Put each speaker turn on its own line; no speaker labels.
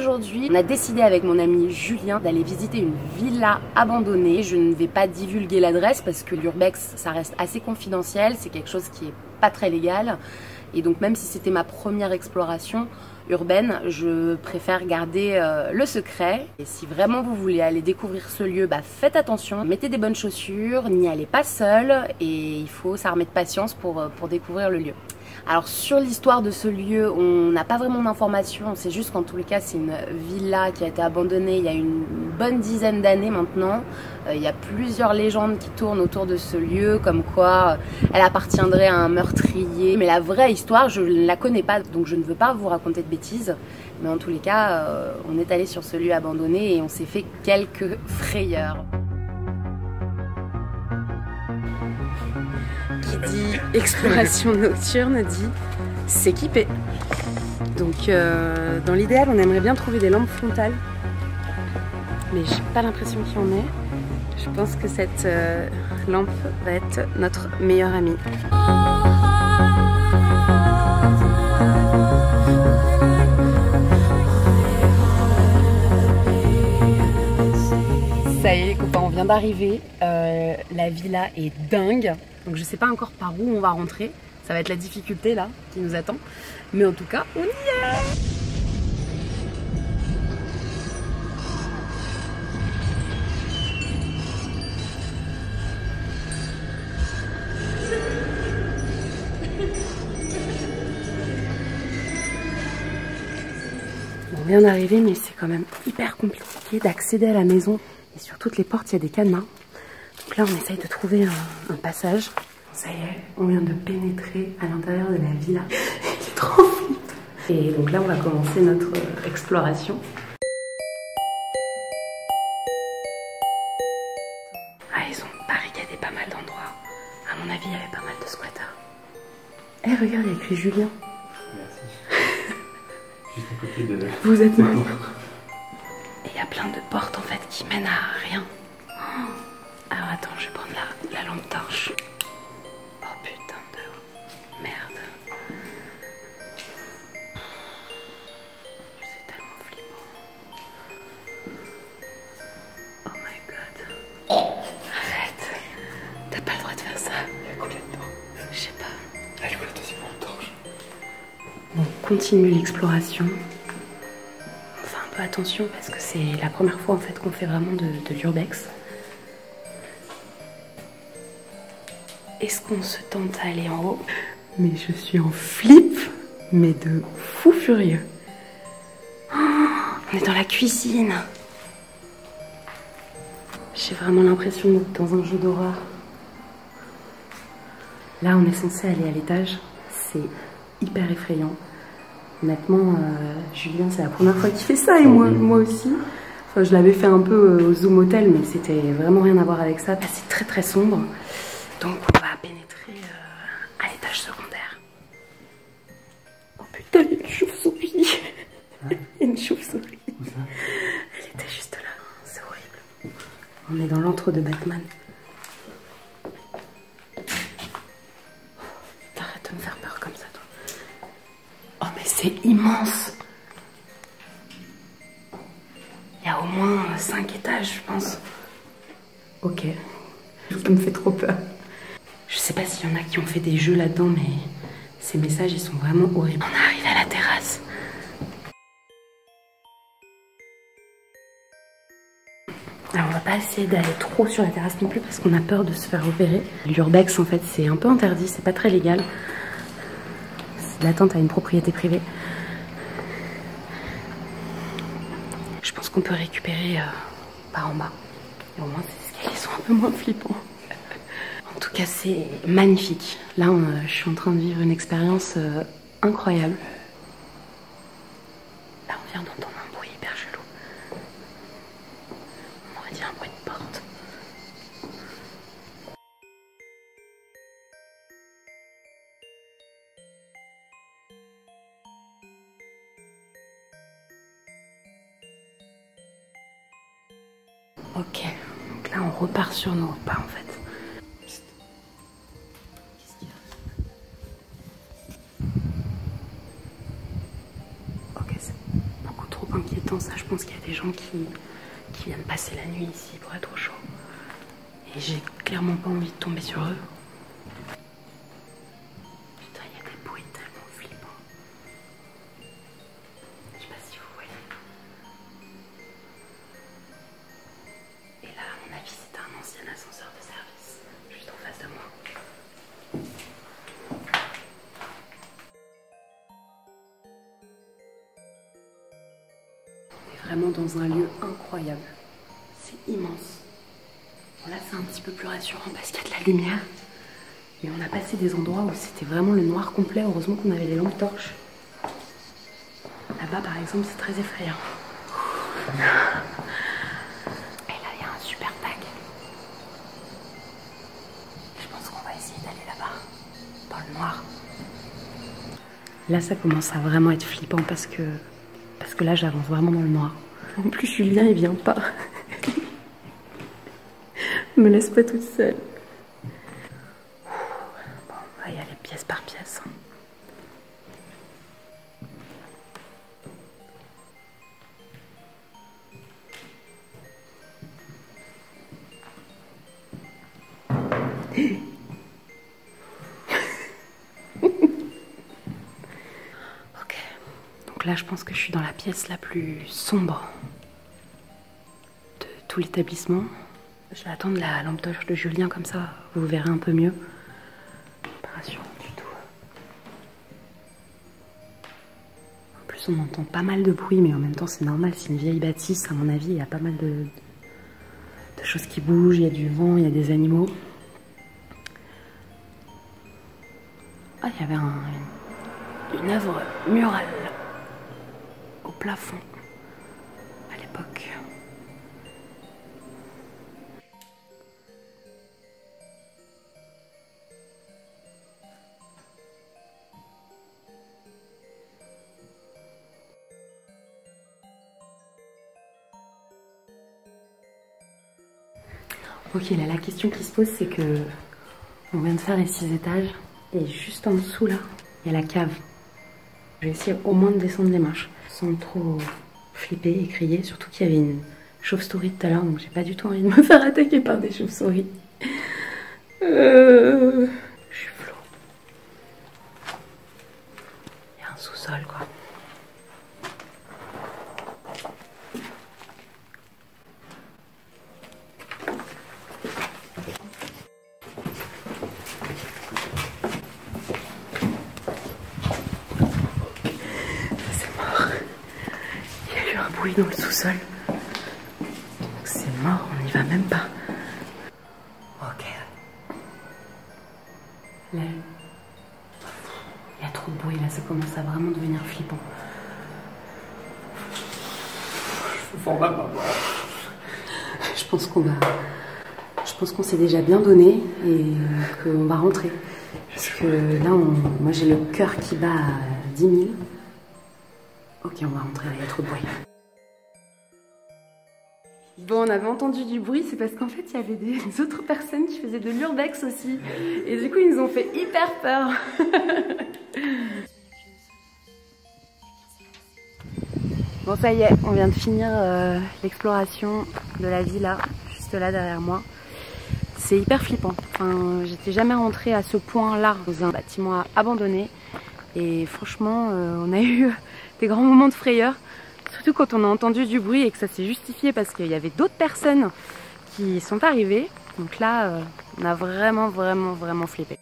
aujourd'hui, on a décidé avec mon ami Julien d'aller visiter une villa abandonnée. Je ne vais pas divulguer l'adresse parce que l'urbex, ça reste assez confidentiel. C'est quelque chose qui est pas très légal. Et donc même si c'était ma première exploration urbaine, je préfère garder le secret. Et si vraiment vous voulez aller découvrir ce lieu, bah faites attention, mettez des bonnes chaussures, n'y allez pas seul et il faut s'armer de patience pour découvrir le lieu. Alors sur l'histoire de ce lieu, on n'a pas vraiment d'informations, on sait juste qu'en tous les cas c'est une villa qui a été abandonnée il y a une bonne dizaine d'années maintenant. Il y a plusieurs légendes qui tournent autour de ce lieu, comme quoi elle appartiendrait à un meurtrier. Mais la vraie histoire, je ne la connais pas, donc je ne veux pas vous raconter de bêtises. Mais en tous les cas, on est allé sur ce lieu abandonné et on s'est fait quelques frayeurs. Qui dit exploration nocturne dit s'équiper. Donc dans l'idéal on aimerait bien trouver des lampes frontales, mais j'ai pas l'impression qu'il y en ait. Je pense que cette lampe va être notre meilleure amie. Ça y est les copains, on vient d'arriver. La villa est dingue. Donc je sais pas encore par où on va rentrer. Ça va être la difficulté là qui nous attend. Mais en tout cas, on y est! On vient d'arriver mais c'est quand même hyper compliqué d'accéder à la maison. Et sur toutes les portes, il y a des cadenas. Donc là, on essaye de trouver un passage. Ça y est, on vient de pénétrer à l'intérieur de la villa. C'est trop vite. Et donc là, on va commencer notre exploration. Ah, ils ont barricadé pas mal d'endroits. À mon avis, il y avait pas mal de squatters. Eh, regarde, il y a écrit Julien.
Merci. Juste à côté de...
Vous êtes mal. Et il y a plein de portes en fait qui mènent à rien. Alors attends, je vais prendre la lampe torche. Oh putain de merde. C'est tellement flippant. Oh my god. Arrête. T'as pas le droit de faire ça.
Il y a combien de temps?
Je sais pas.
Allez, voilà, deuxième lampe torche.
Bon, on continue l'exploration. On fait un peu attention parce que c'est la première fois en fait qu'on fait vraiment de l'urbex. Est-ce qu'on se tente à aller en haut? Mais je suis en flip, mais de fou furieux. Oh, on est dans la cuisine. J'ai vraiment l'impression d'être dans un jeu d'horreur. Là, on est censé aller à l'étage. C'est hyper effrayant. Honnêtement, Julien, c'est la première fois qu'il fait ça et moi aussi. Enfin, je l'avais fait un peu au Zoom Hotel, mais c'était vraiment rien à voir avec ça. C'est très très sombre. Donc on va pénétrer à l'étage secondaire. Oh putain, il y a une chauve-souris. Il y a une chauve-souris. Elle était juste là. C'est horrible. On est dans l'antre de Batman. T'arrêtes de me faire peur comme ça, toi. Oh mais c'est immense. Il y a au moins 5 étages, je pense. Ok. Ça me fait trop peur. Je sais pas s'il y en a qui ont fait des jeux là-dedans, mais ces messages, ils sont vraiment horribles. On arrive à la terrasse. Alors on va pas essayer d'aller trop sur la terrasse non plus parce qu'on a peur de se faire repérer. L'urbex en fait c'est un peu interdit, c'est pas très légal. C'est l'attente à une propriété privée. Je pense qu'on peut récupérer par en bas. Et au moins ces escaliers sont un peu moins flippants. En tout cas, c'est magnifique. Là, je suis en train de vivre une expérience incroyable. Là, on vient d'entendre un bruit hyper chelou. On aurait dit un bruit de porte. Ok, donc là, on repart sur nos pas en fait. Ok, c'est beaucoup trop inquiétant. temps, ça, je pense qu'il y a des gens qui viennent passer la nuit ici pour être au chaud. Et j'ai clairement pas envie de tomber sur eux. Putain, il y a des bruits tellement flippants. Je sais pas si vous voyez. Et là, à mon avis, c'est un ancien ascenseur de service, juste en face de moi. Vraiment dans un lieu incroyable. C'est immense. Bon, là c'est un petit peu plus rassurant parce qu'il y a de la lumière. Mais on a passé des endroits où c'était vraiment le noir complet. Heureusement qu'on avait les lampes torches. Là-bas par exemple c'est très effrayant. Et là il y a un super tag. Je pense qu'on va essayer d'aller là-bas. Dans le noir. Là ça commence à vraiment être flippant parce que là j'avance vraiment dans le noir. En plus Julien il vient pas. Me laisse pas toute seule. Bon, on va y aller pièce par pièce. Ok. Donc là je pense que je suis dans la pièce la plus sombre de tout l'établissement. Je vais attendre la lampe torche de Julien, comme ça vous verrez un peu mieux. Pas rassurant du tout. En plus on entend pas mal de bruit, mais en même temps c'est normal, c'est une vieille bâtisse, à mon avis il y a pas mal de choses qui bougent, il y a du vent, il y a des animaux. Ah, il y avait une œuvre murale au plafond à l'époque. Ok, là la question qui se pose c'est que on vient de faire les 6 étages et juste en dessous là, il y a la cave. Je vais essayer au moins de descendre les marches sans trop flipper et crier, surtout qu'il y avait une chauve-souris tout à l'heure, donc j'ai pas du tout envie de me faire attaquer par des chauves-souris. Je suis floue. Il y a un sous-sol quoi. Dans le sous-sol. C'est mort, on n'y va même pas. Ok. Là, il y a trop de bruit, là, ça commence à vraiment devenir flippant. Je pense qu'on s'est déjà bien donné et qu'on va rentrer. Parce que là, moi j'ai le cœur qui bat à 10 000. Ok, on va rentrer, là, il y a trop de bruit. Bon, on avait entendu du bruit, c'est parce qu'en fait, il y avait des autres personnes qui faisaient de l'urbex aussi. Et du coup, ils nous ont fait hyper peur. Bon, ça y est, on vient de finir l'exploration de la villa, juste là derrière moi. C'est hyper flippant. Enfin, j'étais jamais rentrée à ce point-là dans un bâtiment abandonné. Et franchement, on a eu des grands moments de frayeur. Surtout quand on a entendu du bruit et que ça s'est justifié parce qu'il y avait d'autres personnes qui sont arrivées. Donc là, on a vraiment flippé.